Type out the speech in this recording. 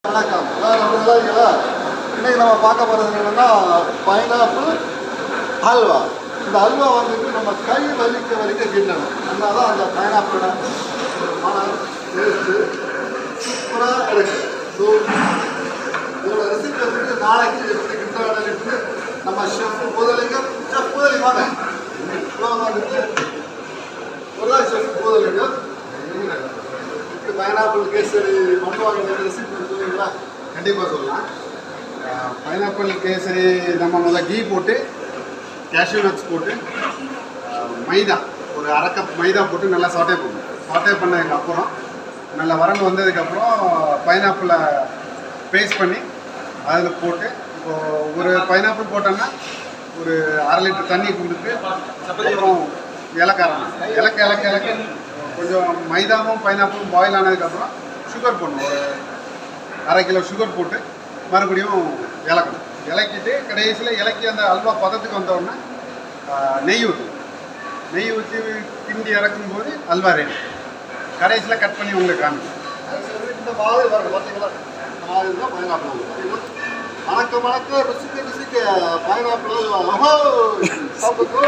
வணக்கம். நம்ம நல்லா இன்னைக்கு நம்ம பார்க்க போகிறது என்னன்னா பைனாப்பிள் ஹல்வா. இந்த ஹல்வா வந்துட்டு நம்ம கை வலிக்க கிண்டணும். அதனால தான் அந்த பைனாப்பிளோட மனம் டேஸ்ட்டு சூப்பராக இருக்குது. ஸோ இதோட ரெசிபி வந்துட்டு நாளைக்கு எப்படி கிண்டன்னு நம்ம ஷெஃப் பூதலிங்கம் வாங்க. வந்துட்டு ஒரு ஷெஃப் பூதலிங்கம் பைனாப்பிள் கேசரி பண்ணுவாங்க. ரெசிபி சொல்லுவீங்களா? கண்டிப்பாக சொல்லலாம். பைனாப்பிள் கேசரி நம்ம முதல்ல கீ போட்டு கேஷ்யூ நட்ஸ் போட்டு மைதா ஒரு அரை கப் மைதா போட்டு நல்லா சாட்டே பண்ணணும். சாட்டே பண்ணதுக்கப்புறம் நல்லா வறண்டு வந்ததுக்கப்புறம் பைனாப்பிளை பேஸ்ட் பண்ணி அதில் போட்டு இப்போது ஒரு பைனாப்பிள் போட்டோன்னா ஒரு 1/2 லிட்டர் தண்ணி கொடுத்துட்டு அப்புறம் இலக்க கொஞ்சம் மைதாவும் பைனாப்பிளும் பாயில் ஆனதுக்கப்புறம் சுகர் போடணும். ஒரு 1/2 கிலோ சுகர் போட்டு மறுபடியும் இலக்கணும். இலக்கிட்டு கடைசியில் இலக்கி அந்த அல்வா பதத்துக்கு வந்தோடனே நெய் ஊற்றி கிண்டி இறக்கும்போது அல்வா ரெடி. கடைசியில் கட் பண்ணி உங்களுக்கு காமிக்கும். இந்த மாதிரி வரும் பார்த்தீங்களா? மாதிரி தான் பைனாப்பிள். வணக்கம் ருசிக்க பைனாப்பிள் சாப்பிட்டு